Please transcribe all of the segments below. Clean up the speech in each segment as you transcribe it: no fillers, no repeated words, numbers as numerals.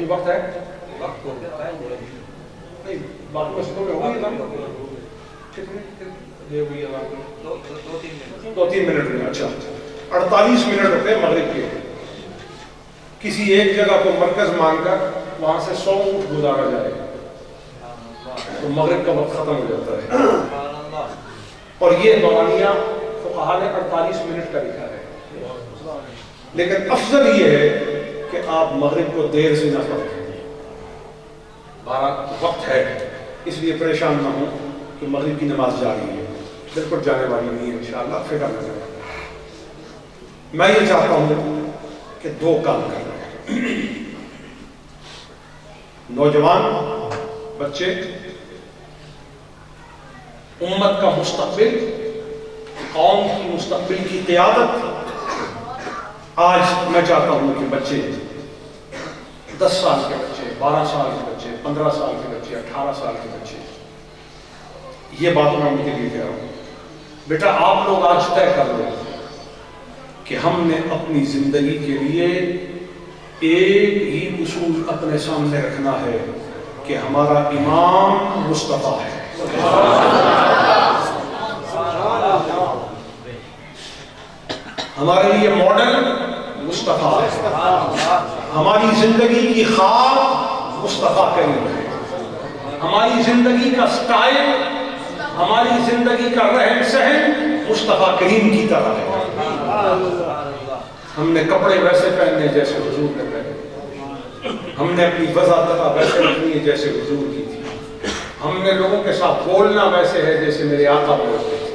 وقت ہے نہیں باقی مسجدوں میں ہوگی اذان دو تین منٹ میں. اچھا 48 منٹ ہوتے ہیں مغرب کے. کسی ایک جگہ کو مرکز مان کر وہاں سے 100 اونٹ گزارا جائے تو مغرب کا وقت ختم ہو جاتا ہے. اور یہ بوانیہ فقہا نے 48 منٹ کا لکھا ہے. لیکن افضل یہ ہے کہ آپ مغرب کو دیر سے نہ پڑھیں. 12 وقت ہے اس لیے پریشان نہ ہوں کہ مغرب کی نماز جا رہی ہے. بالکل جانے والی نہیں ہے انشاءاللہ. فکر نہ کریں. میں یہ چاہتا ہوں کہ 2 کام کرنا ہے. نوجوان بچے امت کا مستقبل قوم کی مستقبل کی قیادت. آج میں چاہتا ہوں کہ بچے 10 سال کے بچے 12 سال کے بچے 15 سال کے بچے 18 سال کے بچے یہ بات میں ان کے لیے کہہ رہا ہوں. بیٹا آپ لوگ آج طے کر لو کہ ہم نے اپنی زندگی کے لیے ایک ہی اصول اپنے سامنے رکھنا ہے کہ ہمارا امام مصطفیٰ ہے. ہمارے لیے ماڈل مصطفیٰ ہے. ہماری زندگی کی خواب مصطفیٰ کریم ہے. ہماری زندگی کا سٹائل ہماری زندگی کا رہن سہن مصطفیٰ کریم کی طرح ہے. ہم نے کپڑے ویسے پہننے جیسے حضور نے پہنے. ہم نے اپنی وضاحت ویسے رکھنی ہے جیسے حضور کی تھی. ہم نے لوگوں کے ساتھ بولنا ویسے ہے جیسے میرے آقا بولتے تھے.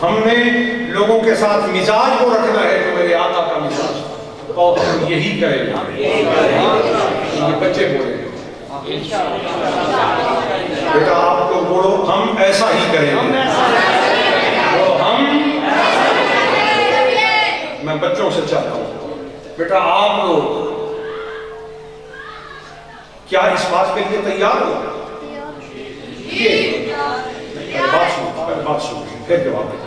ہم نے لوگوں کے ساتھ مزاج کو رکھنا ہے جو میرے آقا کا مزاج. اور ہم یہی کریں گے. یہ بچے بولیں گے بیٹا آپ کو بولو ہم ایسا ہی کریں گے. میں بچوں سے چاہتا ہوں بیٹا آپ لوگ کیا اس بات کے لیے تیار ہو؟ بات سنو پھر جواب دیں.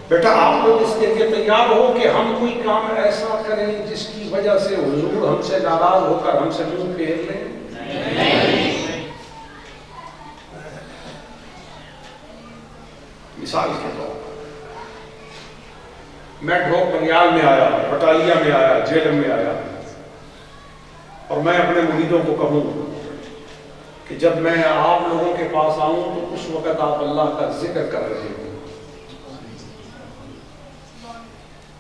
بیٹا آپ لوگ اس کے لیے تیار ہو کہ ہم کوئی کام ایسا کریں جس کی وجہ سے حضور ہم سے ناراض ہو کر ہم سے منہ پھیر لیں؟ مثال کے طور میں ڈھوک بنیال میں آیا بٹالیا میں آیا جیلم میں آیا اور میں اپنے مریدوں کو کہوں کہ جب میں آپ لوگوں کے پاس آؤں تو اس وقت آپ اللہ کا ذکر کر رہے ہو.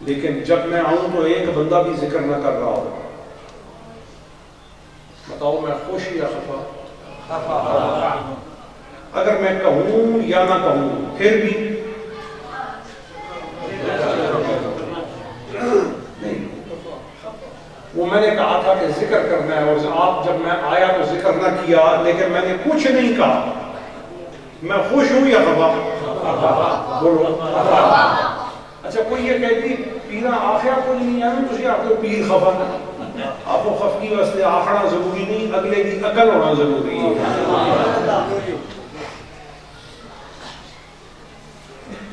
لیکن جب میں آؤں تو ایک بندہ بھی ذکر نہ کر رہا ہو. بتاؤ میں خوش یا خفا؟ اگر میں کہوں یا نہ کہوں پھر بھی نہیں. وہ میں نے کہا تھا کہ ذکر کرنا ہے اور آپ جب میں آیا تو ذکر نہ کیا. لیکن میں نے کچھ نہیں کہا. میں خوش ہوں یا خفا؟ بولو. اچھا کوئی یہ کہتی پیرا آخر کوئی نہیں آیا تھی آپ کو پیر خفا آپ کو خفگی واسطے آخرا ضروری نہیں اگلے کی عقل ہونا ضروری ہے.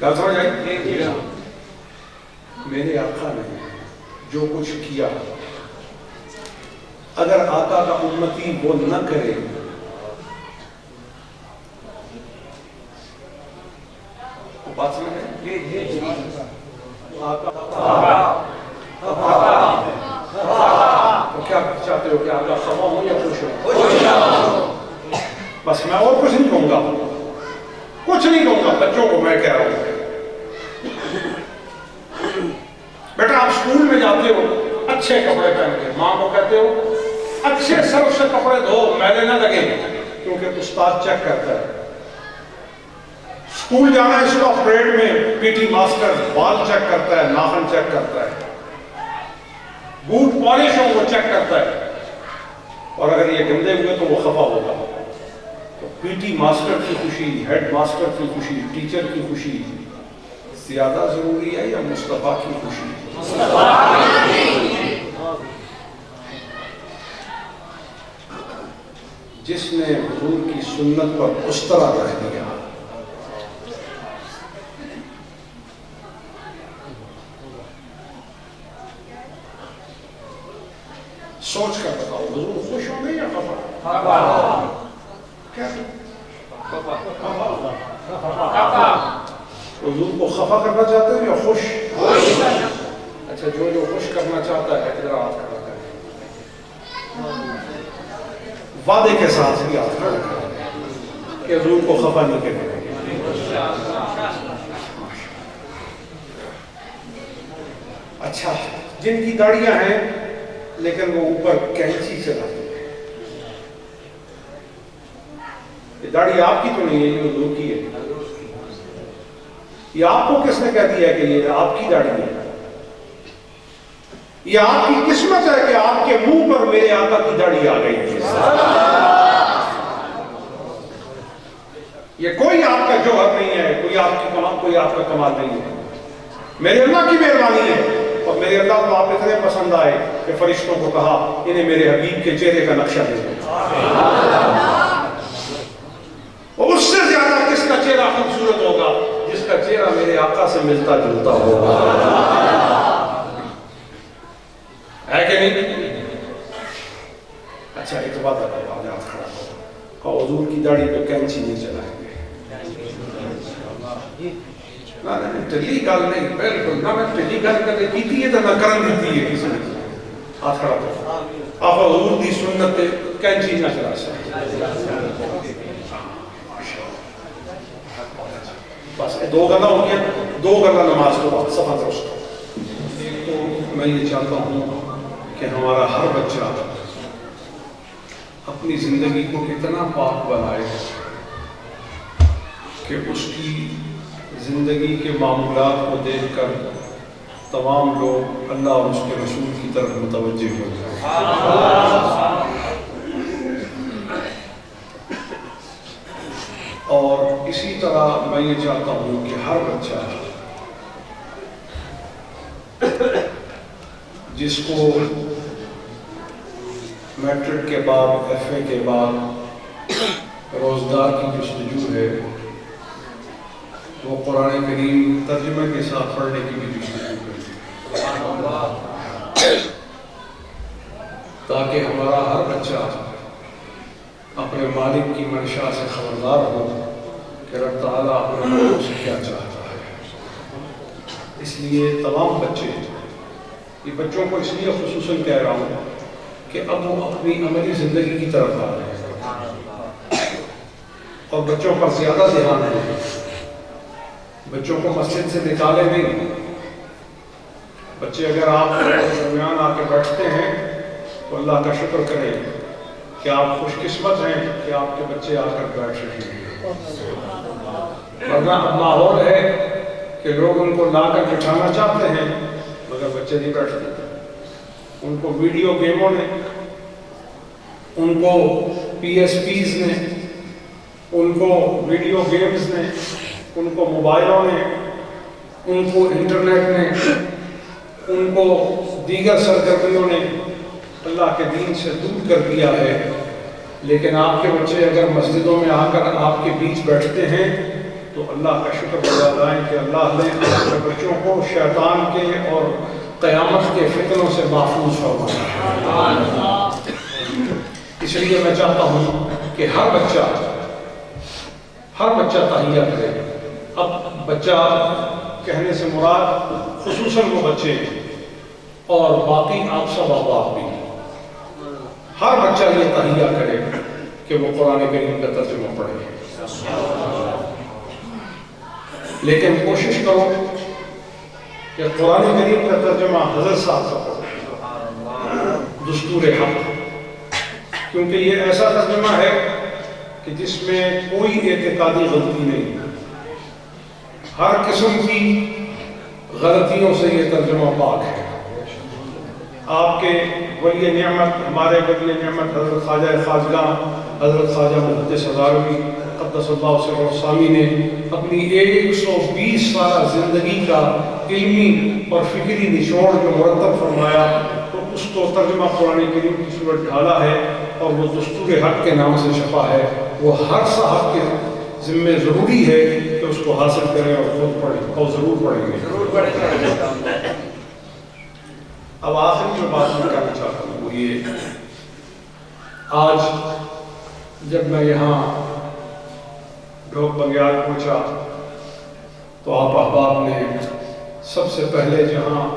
گل سمجھ آئی؟ میرے آقا نے جو کچھ کیا اگر آقا کا امتی وہ نہ کرے بات سمجھ ہے تو کیا چاہتے ہو کہ آقا خفا ہوں یا خوش ہوں؟ بس میں اور کچھ نہیں کہوں گا. کچھ نہیں کہوں گا. بچوں کو میں کہہ رہا ہوں بیٹا آپ اسکول میں جاتے ہو اچھے کپڑے پہن کے ماں کو کہتے ہو اچھے سرف سے کپڑے دھو میلے نہ لگے کیونکہ استاد چیک کرتا ہے. اسکول جانا ہے اسٹاف پریڈ میں پی ٹی ماسٹر بال چیک کرتا ہے ناخن چیک کرتا ہے بوٹ پالش ہو وہ چیک کرتا ہے اور اگر یہ گندے ہوئے تو وہ خفا ہوگا. تو پی ٹی ماسٹر کی خوشی ہیڈ ماسٹر کی خوشی ٹیچر کی خوشی زیادہ ضروری ہے یا مصطفیٰ کی خوشی؟ جس نے حضور کی سنت پر اس طرح رہ دیا سوچ کر اچھا بتاؤ حضور خوش ہوں گے یا خفا؟ کیا حضور کو خفا کرنا چاہتے ہیں یا خوش؟ اچھا جو خوش کرنا چاہتا ہے ادھر ہاتھ کھڑا کرے، وعدے کے ساتھ بھی ہاتھ کھڑا کرے کہ حضور کو خفا نہیں کرے گا۔ اچھا جن کی داڑیاں ہیں لیکن وہ اوپر کینچی چلاتے ہیں، یہ داڑھی آپ کی تو نہیں ہے، یہ حضور کی ہے۔ یہ آپ کو کس نے کہہ دیا کہ یہ آپ کی داڑھی ہے؟ یہ آپ کی قسمت ہے کہ آپ کے منہ پر میرے آقا کی داڑھی آ گئی ہے۔ یہ کوئی آپ کا جوہر نہیں ہے، کوئی آپ کا کمال نہیں ہے، میرے اللہ کی مہربانی ہے۔ اور میرے اللہ کو آپ اتنے پسند آئے کہ فرشتوں کو کہا انہیں میرے حبیب کے چہرے کا نقشہ دے دو۔ اور اس سے زیادہ کس کا چہرہ خوبصورت ہوگا؟ جس کا چہرہ میرے آقا سے ملتا جلتا ہوگا، ہے کہ نہیں؟ اچھا ایک بات بتاؤ، آج ہاتھ کھڑا کرو، حضور کی داڑھی پہ کینچی نہیں چلائیں گے؟ ٹلی گل نہیں، بالکل نہ میں ٹلی گل کرنے کی ہے تو نہ کرن دیتی ہے کسی نے۔ ہاتھ کھڑا کرو، آپ حضور دی سنت پہ کینچی نہ چلا سکتے۔ بس دو گلا ہو گیا، دو گلا نماز کے بعد صفا درست۔ تو میں یہ چاہتا ہوں کہ ہمارا ہر بچہ اپنی زندگی کو اتنا پاک بنائے کہ اس کی زندگی کے معمولات کو دیکھ کر تمام لوگ اللہ اور اس کے رسول کی طرف متوجہ ہو جائیں۔ اور اسی طرح میں یہ چاہتا ہوں کہ ہر بچہ جس کو میٹرک کے بعد ایف اے کے بعد روزگار کی جستجو ہے، وہ قرآن کریم ترجمے کے ساتھ پڑھنے کی بھی جستجو کرے، تاکہ ہمارا ہر بچہ اپنے مالک کی منشا سے خبردار ہو کہ رب تعالیٰ اپنے لوگوں سے کیا چاہتا ہے۔ اس لیے تمام بچے، یہ بچوں کو اس لیے خصوصاً کہہ رہا ہوں کہ اب وہ اپنی عملی زندگی کی طرف آ رہے ہیں اور بچوں پر زیادہ دھیان دیں، بچوں کو مسجد سے نکالے نہیں۔ بچے اگر آپ کے درمیان آ کے بیٹھتے ہیں تو اللہ کا شکر کریں کہ آپ خوش قسمت ہیں کہ آپ کے بچے آ کر بیٹھ رہے ہیں، ورنہ اب ماحول ہے کہ لوگ ان کو لا کر بٹھانا چاہتے ہیں مگر بچے نہیں بیٹھتے، ان کو ویڈیو گیموں نے، ان کو پی ایس پیز نے، ان کو ویڈیو گیمز نے، ان کو موبائلوں نے، ان کو انٹرنیٹ نے، ان کو دیگر سرگرمیوں نے اللہ کے دین سے دور کر دیا ہے۔ لیکن آپ کے بچے اگر مسجدوں میں آ کر آپ کے بیچ بیٹھتے ہیں تو اللہ کا شکر ادا کریں کہ اللہ نے آپ کے بچوں کو شیطان کے اور قیامت کے فتنوں سے محفوظ فرمایا۔ اس لیے میں چاہتا ہوں کہ ہر بچہ تحیہ کرے۔ اب بچہ کہنے سے مراد خصوصاً وہ بچے اور باقی آپ سب احباب بھی، ہر بچہ یہ تحیہ کرے کہ وہ قرآن کریم کا ترجمہ پڑھے، لیکن کوشش کرو کہ قرآن کریم کا ترجمہ حضرت صاحب کا پڑھو، دستور حق، کیونکہ یہ ایسا ترجمہ ہے کہ جس میں کوئی اعتقادی غلطی نہیں، ہر قسم کی غلطیوں سے یہ ترجمہ پاک ہے۔ آپ کے ولی نعمت، ہمارے ولی نعمت حضرت خواجہ خواجگاہ حضرت خواجہ محدث ہزاروی قدس اللہ سرہ الثانی نے اپنی 120 سالہ زندگی کا علمی اور فکری نچوڑ جو مرتب فرمایا، تو اس کو ترجمہ قرآن کریم کی صورت ڈھالا ہے اور وہ دستور حق کے نام سے چھپا ہے۔ وہ ہر صاحب کے ذمہ ضروری ہے کہ اس کو حاصل کریں اور خود پڑھیں، اور ضرور پڑھیں گے۔ اب آخری جو بات میں کہنا چاہتا ہوں وہ یہ آج جب میں یہاں ڈھوک بنگیال پہنچا تو آپ احباب نے سب سے پہلے جہاں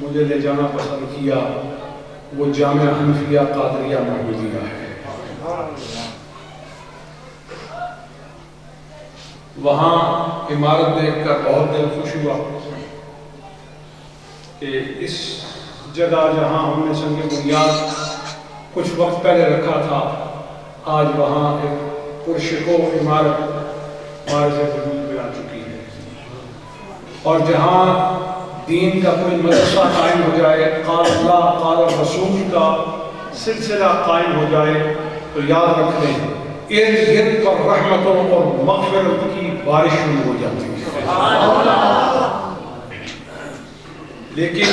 مجھے لے جانا پسند کیا وہ جامعہ حنفیہ قادریہ محمودیہ ہے۔ وہاں عمارت دیکھ کر بہت دل خوش ہوا کہ اس جگہ جہاں ہم نے سنگ بنیاد کچھ وقت پہلے رکھا تھا، آج وہاں ایک پرشکو عمارت مارز وجود میں آ چکی ہے، اور جہاں دین کا کوئی مدرسہ قائم ہو جائے، قال اللہ قال رسول کا سلسلہ قائم ہو جائے تو یاد رکھ لیں ارد گرد پر رحمتوں اور مغفرت کی بارش شروع ہو جاتی ہے۔ لیکن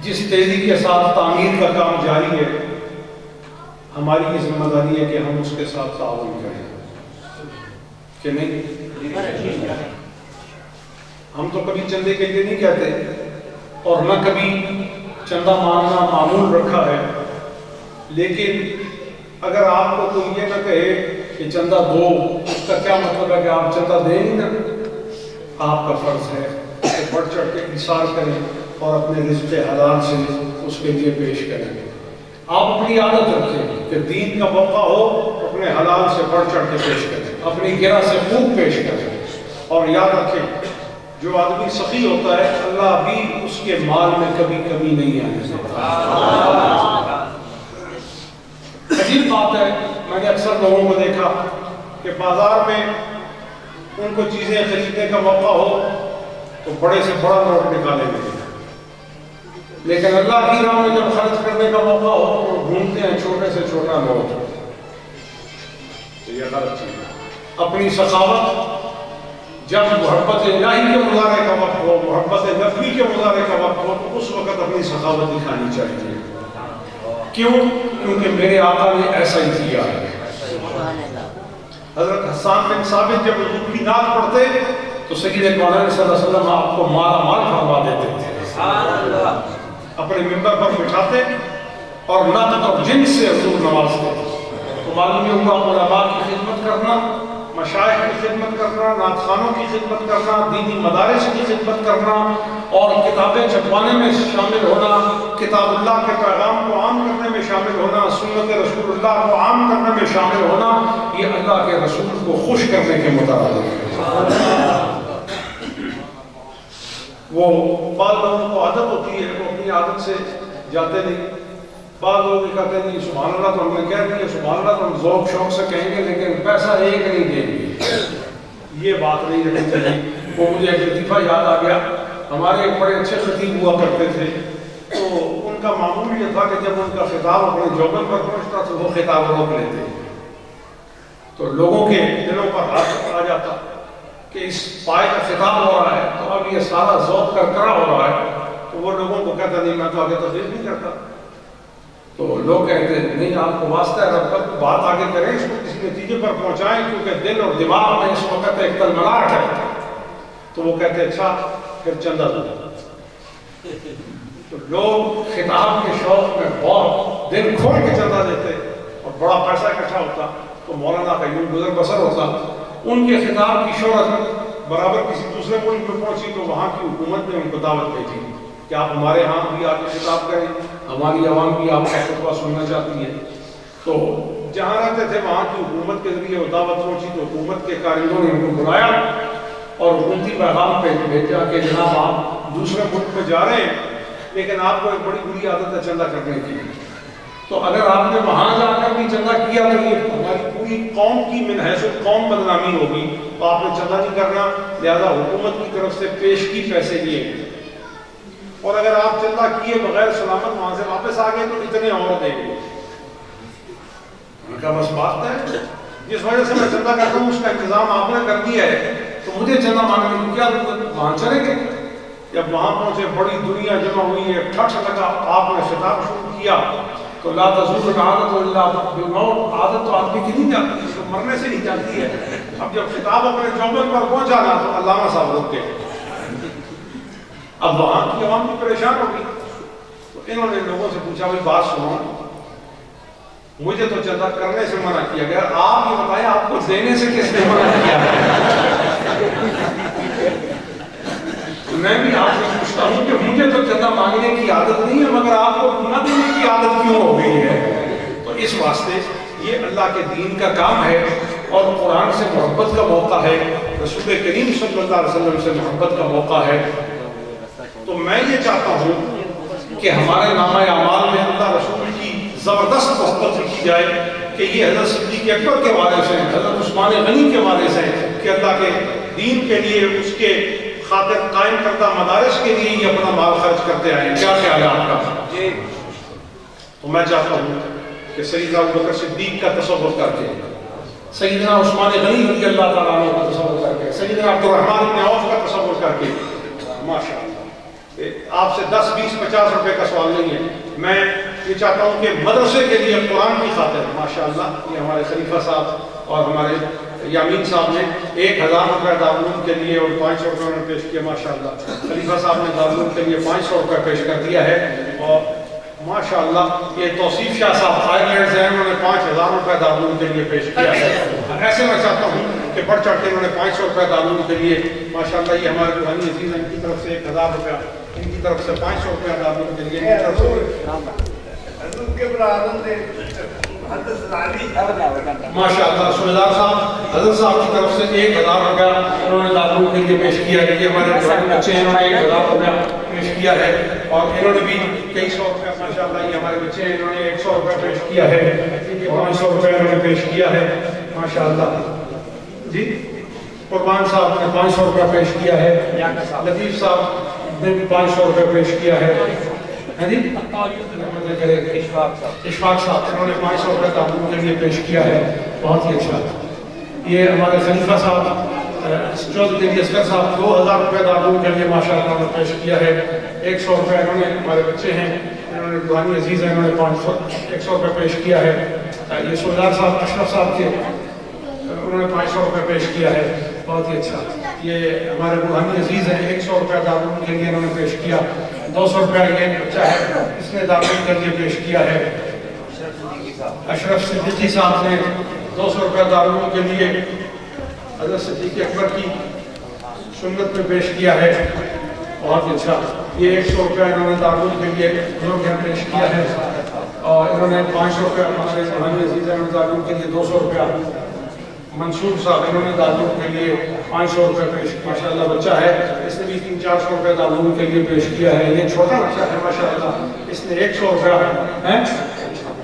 جس تیزی کے ساتھ تعمیر کا کام جاری ہے، ہماری یہ ذمہ داری ہے کہ ہم اس کے ساتھ تعاون کریں کہ نہیں۔ ہم تو کبھی چندے کے لیے نہیں کہتے اور نہ کبھی چندہ مانگنا معمول رکھا ہے، لیکن اگر آپ کو کوئی یہ نہ کہے کہ چندہ دو، اس کا کیا مطلب ہے کہ آپ چندہ دیں ہی نہ؟ آپ کا فرض ہے کہ بڑھ چڑھ کے ایثار کریں اور اپنے رزق حلال سے اس کے لیے پیش کریں۔ آپ اپنی عادت رکھیں کہ دین کا موقع ہو اپنے حلال سے بڑھ چڑھ کے پیش کریں، اپنی گرہ سے خوب پیش کریں، اور یاد رکھیں جو آدمی سخی ہوتا ہے اللہ بھی اس کے مال میں کبھی کمی نہیں آنے دیتا۔ عجیب بات ہے، میں نے اکثر لوگوں کو دیکھا کہ بازار میں ان کو چیزیں خریدنے کا موقع ہو تو بڑے سے بڑا نوٹ نکالیں گے، لیکن اللہ کی راہ میں جب خرچ کرنے کا موقع ہو تو ڈھونڈتے ہیں چھوٹے سے چھوٹا نوٹ۔ یہ غلط چیز ہے۔ اپنی سخاوت جب محبت الہی کے مظاہرے کا وقت ہو، محبت نبی کے مظاہرے کا وقت ہو تو اس وقت اپنی سخاوت دکھانی چاہیے۔ کیوں؟ کیونکہ میرے آقا نے ایسا ہی کیا ہے۔ حضرت حسان بن ثابت جب حضور کی نعت پڑھتے تو سید کونین صلی اللہ علیہ وسلم آپ کو مالا مال فرما دیتے تھے، اپنے ممبر پر بٹھاتے اور نعت اور جن سے حضور نوازتے۔ تو معلوم یہ ہوا علماء کی خدمت کرنا، مشائخ کی خدمت کرنا، نعت خوانوں کی خدمت کرنا، دینی مدارس کی خدمت کرنا اور کتابیں چھپوانے میں شامل ہونا، کتاب اللہ کے پیغام کو عام کرنے میں شامل ہونا، سنت رسول اللہ کو عام کرنے میں شامل ہونا، یہ اللہ کے رسول کو خوش کرنے کے مترادف ہے۔ وہ بعض لوگوں کو عادت ہوتی ہے، وہ اپنی عادت سے جاتے نہیں۔ بعض لوگ یہ کہتے ہیں سبحان اللہ تو ہم نے کہہ دیا، سبحان اللہ تو ہم ذوق شوق سے کہیں گے لیکن پیسہ ایک نہیں دیں گے۔ یہ بات نہیں رکھنی چاہیے۔ وہ مجھے ایک لطیفہ یاد آ گیا، ہمارے ایک بڑے اچھے خطیب ہوا کرتے تھے، تو ان کا معمول یہ تھا کہ جب ان کا خطاب اپنے جوبن پر پہنچتا تو وہ خطاب روک لیتے، تو لوگوں کے دلوں پر ہاتھ آ جاتا کہ اس پائے کا خطاب ہو رہا ہے تو اب یہ سارا ذوق کرکرا ہو رہا ہے، تو وہ لوگوں کو کہتا نہیں میں تو آگے تقریر نہیں کرتا۔ تو لوگ کہتے ہیں نہیں آپ کو واسطہ ہے رب کا، بات آگے کریں، اس کو کسی نتیجے پر پہنچائیں، کیونکہ دل اور دماغ میں اس وقت ایک تلملاٹ ہے۔ تو وہ کہتے ہیں اچھا پھر چندہ دو۔ تو لوگ خطاب کے شوق میں بہت دل کھول کے چندہ دیتے اور بڑا پیسہ اکٹھا ہوتا، تو مولانا کا یوں گزر بسر ہوتا۔ ان کے خطاب کی شہرت برابر کسی دوسرے ملک میں پہنچی تو وہاں کی حکومت نے ان کو دعوت بھیجی کہ آپ ہمارے ہاں بھی آ کے خطاب کریں، ہماری عوام بھی آپ کا خطبہ سننا چاہتی ہے۔ تو جہاں رہتے تھے وہاں کی حکومت کے ذریعے وہ دعوت پہنچی تو حکومت کے کارندوں نے ان کو بلایا اور حکومتی پیغام پہ بھیجا کہ جناب آپ دوسرے ملک میں جا رہے ہیں لیکن آپ کو ایک بڑی بری عادت ہے چندہ کرنے کی، تو اگر آپ نے وہاں جا کر بھی چندہ کیا تو یہ ہماری پوری قوم کی من حیث قوم بدنامی ہوگی، تو آپ نے چندہ نہیں کرنا، لہذا حکومت کی طرف سے پیشگی پیسے لیے، اور اگر آپ چندہ کیے بغیر سلامت وہاں سے واپس آ گئے تو اتنے اور دیں گے۔ ان کا بس بات ہے، جس وجہ سے میں چندہ کرتا ہوں اس کا انتظام آپ نے کر دیا ہے تو مجھے چندہ مانگنے کی کیا ضرورت؟ وہاں چلیں گے۔ جب وہاں پہنچے بڑی دنیا جمع ہوئی ہے، ٹھٹ لگا، آپ نے خطاب شروع کیا تو لا تزول العادت الا بالموت، عادت تو آدمی کی نہیں جاتی، اس کو مرنے سے نہیں جاتی ہے۔ اب جب خطاب اپنے جوبن پر پہنچا نا تو علامہ صاحب رک گئے، اب وہاں کی عوام بھی پریشان ہو گئی، تو انہوں نے لوگوں سے پوچھا بھائی بات سنو، مجھے تو چندہ کرنے سے منع کیا گیا، آپ یہ بتائیں آپ کو دینے سے کس نے منع کیا ہے؟ میں بھی آپ سے پوچھتا ہوں کہ مجھے تو چندہ مانگنے کی عادت نہیں ہے، مگر آپ کو نہ دینے کی عادت کیوں ہو گئی ہے؟ تو اس واسطے یہ اللہ کے دین کا کام ہے اور قرآن سے محبت کا موقع ہے، رسول کریم صلی اللہ علیہ وسلم سے محبت کا موقع ہے۔ تو میں یہ چاہتا ہوں کہ ہمارے نامہ اعمال میں اللہ رسول کی زبردست محبت لکھی جائے کہ یہ حضرت صدیق اکبر کے وارث ہیں، حضرت عثمان غنی کے وارث ہیں کہ اللہ کے دین کے لیے، اس کے خاطر قائم کردہ مدارس کے لیے یہ اپنا مال خرچ کرتے آئے۔ کیا خیال ہے آپ کا؟ تو میں چاہتا ہوں کہ سیدنا ابوبکر صدیق کا تصور کر کے، سیدنا عثمان غنی رضی اللہ تعالیٰ عنہ کا تصور کر کے، سیدنا عبد الرحمن بن عوف کا تصور کر کے، ماشاءاللہ آپ سے 10 20 50 روپے کا سوال نہیں ہے، میں یہ چاہتا ہوں کہ مدرسے کے لیے قرآن کی خاطر ماشاءاللہ یہ ہمارے خلیفہ صاحب اور ہمارے یامین صاحب نے 1000 روپے دارالعلوم کے لیے اور 500 روپے انہوں نے پیش کیا، ماشاءاللہ خلیفہ صاحب نے دارالعلوم کے لیے 500 روپے پیش کر دیا ہے، اور ماشاءاللہ یہ توصیف شاہ صاحب آئرلینڈ سے ہیں، انہوں نے 5000 روپے دارالعلوم کے لیے پیش کیا ہے۔ ایسے میں چاہتا ہوں کہ بڑھ چڑھ کے انہوں نے 500 روپے دارالعلوم کے لیے، ماشاءاللہ یہ ہمارے روحانی عزیز ان کی طرف سے 1000 روپیہ، ان کی طرف سے 500 روپیہ دارالعلوم کے لیے، ان کی طرف سے ماشاءاللہ سردار صاحب حضرت صاحب کی طرف سے 1000 روپیہ انہوں نے دارالعلوم کے لیے پیش کیا ہے۔ یہ ہمارے بچے ہیں، انہوں نے 1000 روپیہ پیش کیا ہے، اور انہوں نے بھی کئی سو روپیہ، ماشاءاللہ یہ ہمارے بچے ہیں، انہوں نے 100 روپیہ پیش کیا ہے، 500 روپیہ انہوں نے پیش کیا ہے، ماشاءاللہ جی۔ قربان صاحب نے 500 روپیہ پیش کیا ہے، لطیف صاحب نے بھی 500 روپیہ پیش کیا ہے، اشفاق صاحب انہوں نے 500 روپیہ دارالعلوم کے لیے پیش کیا ہے، بہت ہی اچھا۔ یہ ہمارے خلیفہ صاحب چودھری اصغر صاحب 2000 روپیہ دارالعلوم کے لیے ماشاءاللہ انہوں نے پیش کیا ہے، 100 روپیہ انہوں نے، ہمارے بچے ہیں انہوں نے روحانی عزیز ہیں، انہوں نے 100 روپیہ پیش کیا ہے۔ یہ سردار صاحب اشرف صاحب کے، انہوں نے 500 روپیہ پیش کیا ہے، بہت ہی اچھا۔ یہ ہمارے روحانی عزیز ہیں، 100 روپیہ دارالعلوم کے لیے انہوں نے پیش کیا، 200 روپیہ یہ بچہ ہے اس نے دارالعلوم کے لیے پیش کیا ہے۔ اشرف صدیقی صاحب نے 200 روپیہ دارالعلوم کے لیے حضرت صدیق اکبر کی سنت میں پیش کیا ہے، بہت ہی اچھا۔ یہ 100 روپیہ انہوں نے دارالعلوم کے لیے بزرگ نے پیش کیا ہے، اور انہوں نے 500 روپیہ ہمارے روحانی عزیز ہیں، دارالعلوم کے لیے 200 روپیہ۔ منصور صاحب انہوں نے دارالعلوم کے لیے 500 روپے پیش کیا، ماشاءاللہ بچہ ہے، اس نے بھی 300-400 روپے دارالعلوم کے لیے پیش کیا ہے۔ یہ چھوٹا بچہ ہے ماشاءاللہ، اس نے 100 روپیہ ہے،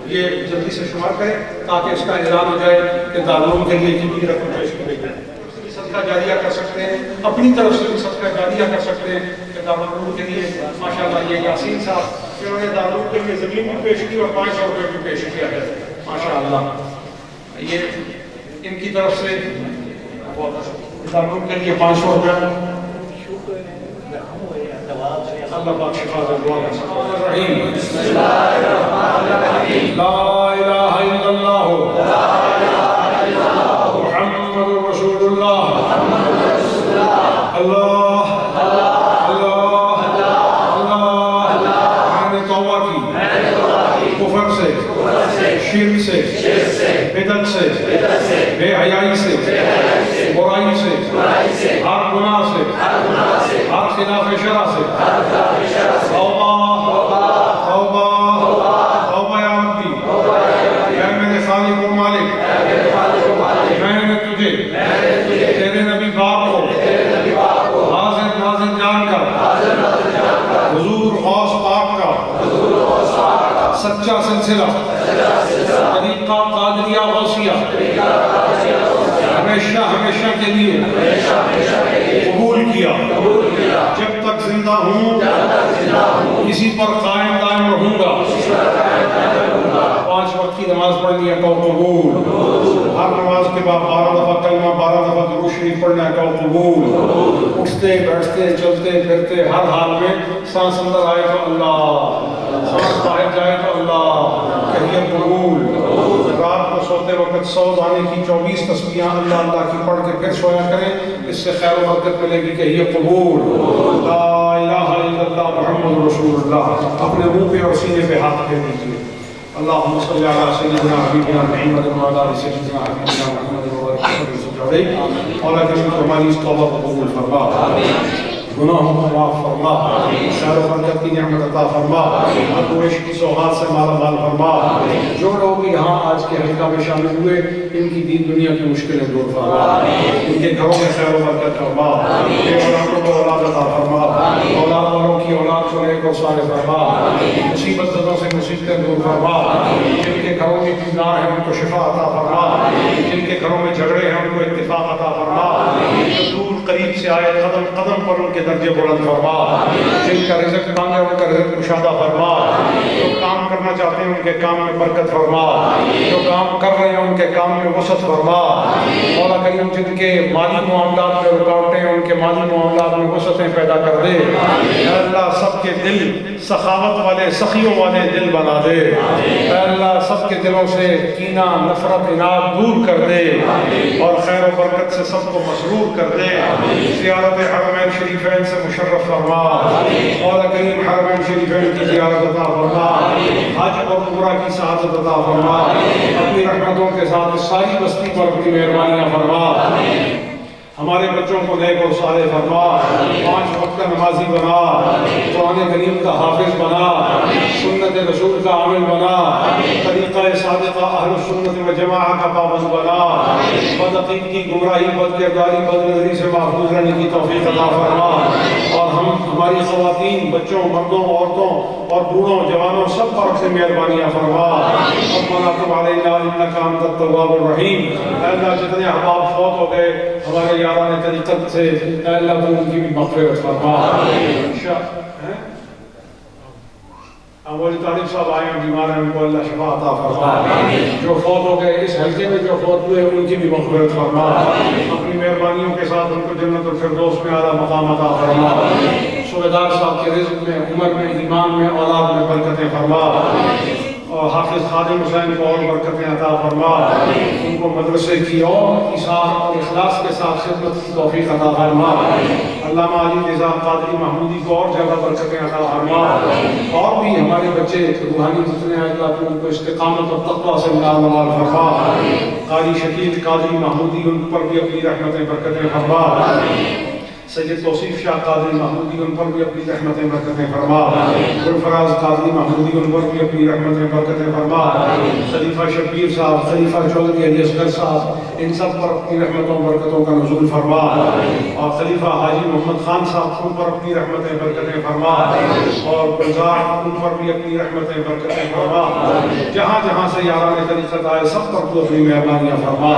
یہ جلدی سے شمار کریں تاکہ اس کا اعلان ہو جائے کہ دارالعلوم کے لیے کتنی رقم پیش کی گئی ہے۔ صدقہ جاریہ کر سکتے ہیں، اپنی طرف سے بھی صدقہ جاریہ کر سکتے ہیں کہ دارالعلوم کے لیے ماشاءاللہ یہ یاسین صاحب انہوں نے دارالعلوم کے لیے زمین بھی پیش کی اور 500 روپے بھی پیش کیا ہے، ماشاءاللہ۔ یہ ان کی طرف سے دارالعلوم کے لیے 500 روپے، اللہ پاک شفا دے۔ دعا کریں۔ بسم اللہ الرحمن الرحیم، لا الہ الا اللہ محمد رسول اللہ، اللہ اللہ اللہ۔ میں نے توبہ کی کفر سے، شرک سے، بدعت سے، بے حیائی سے، برائی سے، ہر گناہ سے، ہر خلاف شرع سے، توبہ توبہ توبہ یا ربی، اے میرے خالق و مالک، میں نے تجھے تیرے نبی پاک کو حاضر ناظر جان کر حضور غوث پاک کا سچا سلسلہ طریقہ قادریہ غوثیہ ہمیشہ ہمیشہ کے لیے قبول کیا، جب تک زندہ ہوں اسی پر قائم دائم رہوں گا۔ 5 وقت کی نماز پڑھنی ہے تو قبول، ہر نماز کے بعد 12 دفعہ کلمہ، 12 دفعہ درود شریف پڑھنا ہے تو قبول، اٹھتے بیٹھتے چلتے پھرتے ہر حال میں سانس اندر آئے تو اللہ، سانس باہر جائے تو اللہ، کہیے قبول۔ رات کو سوتے وقت 100 دانے کی 24 تسبیحاں اللہ اللہ کی پڑھ کے پھر سویا کریں، اس سے خیر و برکت ملے گی، کہیے قبول۔ لا الہ الا اللہ محمد رسول اللہ، اپنے منہ پہ اور سینے پہ ہاتھ پھیر دیجیے۔ اللهم صل على سيدنا حبيبنا محمد وعلى آل سيدنا حبيبنا محمد وبارك وسلم عليه وعلى جميع ہماری توبہ کو قبول فرما، گناہوں کو معاف فرما، خیر و برکت کی نعمت عطا فرما، پورے کی سوغات سے مالا مال فرما۔ جو لوگ یہاں آج کے حلقہ میں شامل ہوئے ان کی دین دنیا کی مشکلیں دور فرما، ان کے گھروں میں خیر و برکت فرما، بے اولادوں کو اولاد عطا فرما، اولاد والوں کی اولاد کو نیک اور صالح فرما، مصیبت زدوں سے مصیبتیں دور فرما، جن کے گھروں میں بیمار ہیں ان کو شفا عطا فرما، جن کے گھروں میں جھگڑے ہیں ان کو اتفاق عطا فرما، جو دور قریب سے آئے قدم قدم پر ان کے درجے بلند فرما، جن کا رزق تنگ ہے ان کا رزق کشادہ فرما، جو کام کرنا چاہتے ہیں ان کے کام میں برکت فرما، جو کام کر رہے ہیں ان کے کام میں وسعت فرما، مولا کریم جن کے مالی معاملات میں رکاوٹیں ہیں ان کے مالی معاملات میں وسعتیں پیدا کر دے، اے اللہ سب کے دل سخاوت والے سخیوں والے دل بنا دے، اے اللہ سب کے دلوں سے کینہ نفرت اناد دور کر دے اور خیر و برکت سے سب کو مسرور کر دے، زیارت حرمین شریفین سے مشرف فرما، مولا کریم حرمین شریفین کی زیارت عطا فرما، حج اور عمرہ کی سعادت عطا فرما، اپنی رحمتوں کے ساتھ ساری بستی پر اپنی مہربانیاں فرما، ہمارے بچوں کو نیک اور صالح فرما، 5 وقت نمازی بنا، قرآن کریم کا حافظ بنا، سنت رسول کا عامل بنا، طریقہ صادقہ اہل سنت و جماعہ کا پابند بنا، بدعقید کی گمراہی بدکرداری بدنظری سے محفوظ رہنے کی توفیق عطا فرما، اور ہماری خواتین بچوں مردوں عورتوں اور بوڑھوں جوانوں سب پر اپنی مہربانیاں فرما، ربنا تب علینا انک انت التواب الرحیم۔ اے اللہ جتنے احباب فوت ہو گئے ہمارے یاران طریقت سے، اے اللہ تو ان کی بھی مغفرت فرما۔ مولی طالب صاحب آئے ہیں بیمار ہیں ان کو اللہ شفا عطا فرما، جو فوت ہو گئے اس حلقے میں جو فوت ہوئے ان کی بھی مغفرت فرما، اپنی مہربانیوں کے ساتھ ان کو جنت الفردوس میں اعلیٰ مقام عطا فرما، صوبیدار صاحب کے رزق میں عمر میں ایمان میں اولاد میں برکتیں فرما، اور حافظ خادم حسین کو اور برکتیں عطا فرما، ان کو مدرسے کی اور اصلاح اور اخلاص کے ساتھ خدمت کی توفیق عطا فرما، علامہ علی رضا قادری محمودی کو اور زیادہ برکتیں عطا فرما، اور بھی ہمارے بچے روحانی جتنے ہیں اللہ تو ان کو استقامت اور تقویٰ سے نال فرما، قاری شکیل قادری محمودی ان پر بھی اپنی رحمتیں برکتیں فرما، سید توصیف شاہ قادری محمودی ان پر بھی اپنی رحمتیں برکتیں فرما، گلفراز قادری محمودی ان پر بھی اپنی رحمتیں برکتیں فرما، خلیفہ شبیر صاحب خلیفہ چودھری علی اصغر صاحب ان سب پر اپنی رحمتوں برکتوں کا نزول فرما، اور خلیفہ حاجی محمد خان صاحب ان پر اپنی رحمتیں برکتیں فرما، اور گلزار ان پر بھی اپنی رحمتیں برکتیں فرما، جہاں جہاں سے یاران طریقت آئے سب پر تو اپنی مہربانیاں فرما،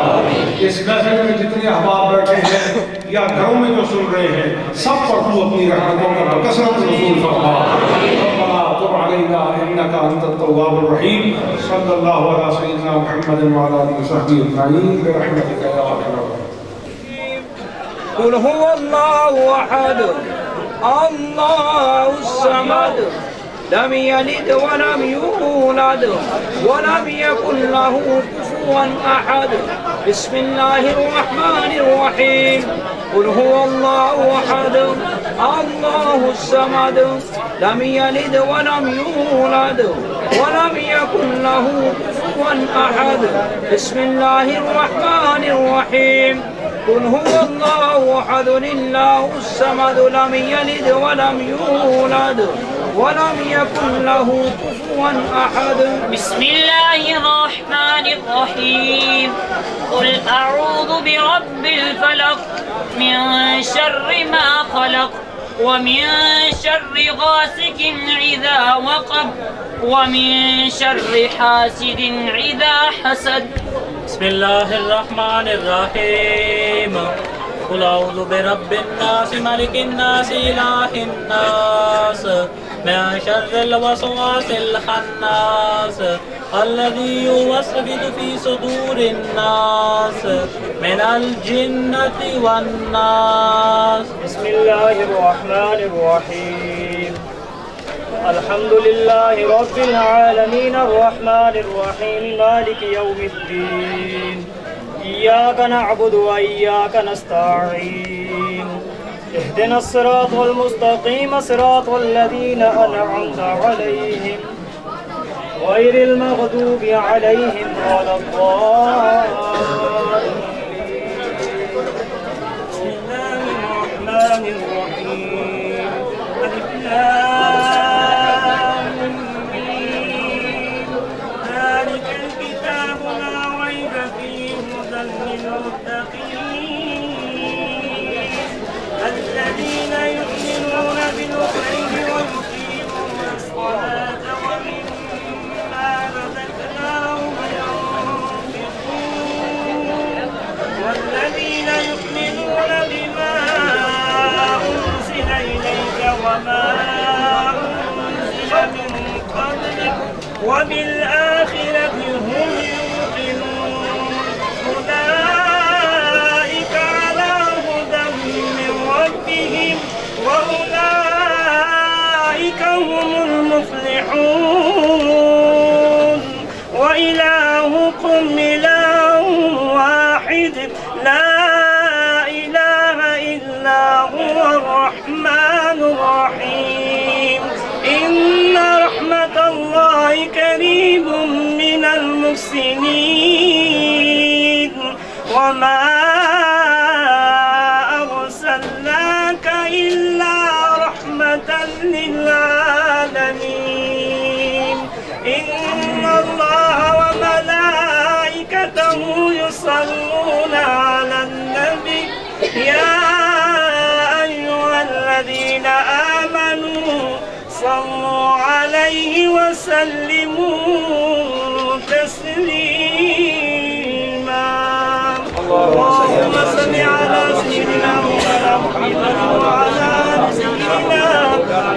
اس محفل میں جتنے احباب بیٹھے ہیں یا گھروں میں جو سن رہے ہیں سب پر تو اپنی رحمتوں کا کثرت نزول فرما، ربنا تب علینا انک انت التواب الرحیم، صلی اللہ علی سیدنا محمد وعلی آلہ وصحبہ اجمعین برحمتک یا ارحم الراحمین۔ قل هو الله احد الله الصمد لم يلد ولم يولد ولم يكن له كفوا احد، بسم الله الرحمن الرحيم، قل هو الله احد الله الصمد لم يلد ولم يولد ولم يكن له كفوا احد، بسم الله الرحمن الرحيم، قل هو الله احد الله الصمد لم يلد ولم يولد ولم يكن له كفوا احد، بسم الله الرحمن الرحيم، قل أعوذ برب الفلق من شر ما خلق ومن شر غاسق إذا وقب ومن شر حاسد إذا حسد، بسم الله الرحمن الرحيم، قل أعوذ برب الناس ملك الناس إله الناس من شر الوسواس الخناس الذي يوسوس في صدور الناس من الجنة والناس، بسم الله الرحمن الرحيم، الحمد لله رب العالمين الرحمن الرحيم مالك يوم الدين، إياك نعبد وإياك نستعين، اهدنا الصراط المستقيم صراط الذين أنعمت عليهم غير المغضوب عليهم ولا الضالين. بسم الله الرحمن الرحيم. ألف لام ميم. ذلك الكتاب لا ريب فيه هدى للمتقين الذين يؤمنون بالغيب ويقيمون الصلاة ومما رزقناهم ينفقون والذين يؤمنون بما أنزل إليك وما أنزل من قبلك وبالآخرة هم يوقنون أولئك على هدى من ربهم وأولئك هم المفلحون. وإلهكم إله واحد لا إله إلا هو الرحمن الرحيم. إن رحمة الله قريب من المحسنين. وما أرسلناك إلا رحمة للعالمين. إن الله وملائكته يصلون على النبي يا أيها الذين آمنوا صلوا عليه وسلموا تسليما. اللهم صل على سيدنا محمد وعلى آل سيدنا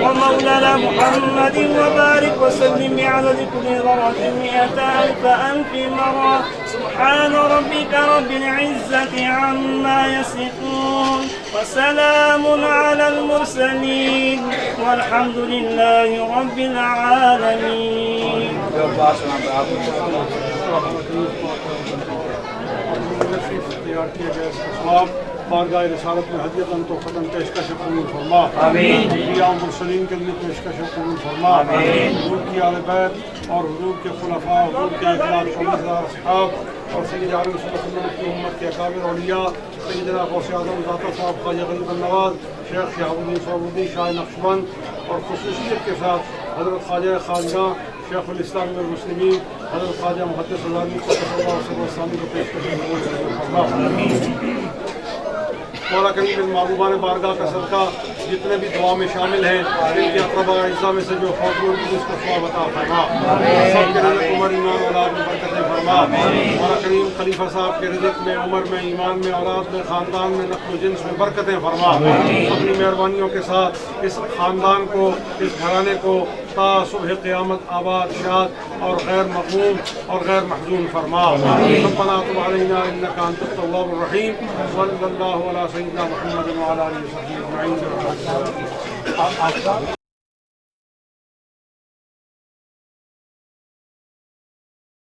ومولانا محمد وبارك وسلم بعدد كل ذرة 100,000 مرة. سبحان ربك رب العزة عما يصفون وسلام على المرسلين والحمد لله رب العالمين. بارگاہ رسالت میں حدیقاً تو ختم پیشکش قبول فرما. آمین. انبیاء و مرسلین کے لیے پیشکش قبول فرما. آمین. حضور کی آل بیت اور حضور کے خلفاء، حضور کے اخلاق سمجھدار اصحاب اور سید عالم صلی اللہ علیہ وسلم کی امت کے اکابر اولیاء سیدنا غوث اعظم داتا صاحب خواجہ غریب النواز شیخ شہاب الدین صاحب الدین شاہ نقشبند اور خصوصیت کے ساتھ حضرت خواجہ خانقاہ شیخ الاسلام المسلمین حضرت خواجہ محدث العالمین قدس اللہ وسلم کو پیشکش قبول فرما. مولا کریم ان محبوبان بارگاہ کا صدقہ جتنے بھی دعا میں شامل ہیں ان کے اقرباء اعزاء میں سے جو فوت ہوئے اس کو ثواب عطا فرما. سب کے رزق عمر ایمان اولاد میں برکتیں فرما. مولا کریم خلیفہ صاحب کے رزق میں، عمر میں، ایمان میں، اولاد میں، خاندان میں، نسل و جنس میں برکتیں فرما. اپنی مہربانیوں کے ساتھ اس خاندان کو، اس گھرانے کو تا صبح قیامت آباد، شاد اور غیر مغموم اور غیر محزون فرما. ربنا تب علینا انک انت التواب الرحیم. صلی اللہ علیہ سیدنا محمد وعلی آلہ وصحبہ اجمعین.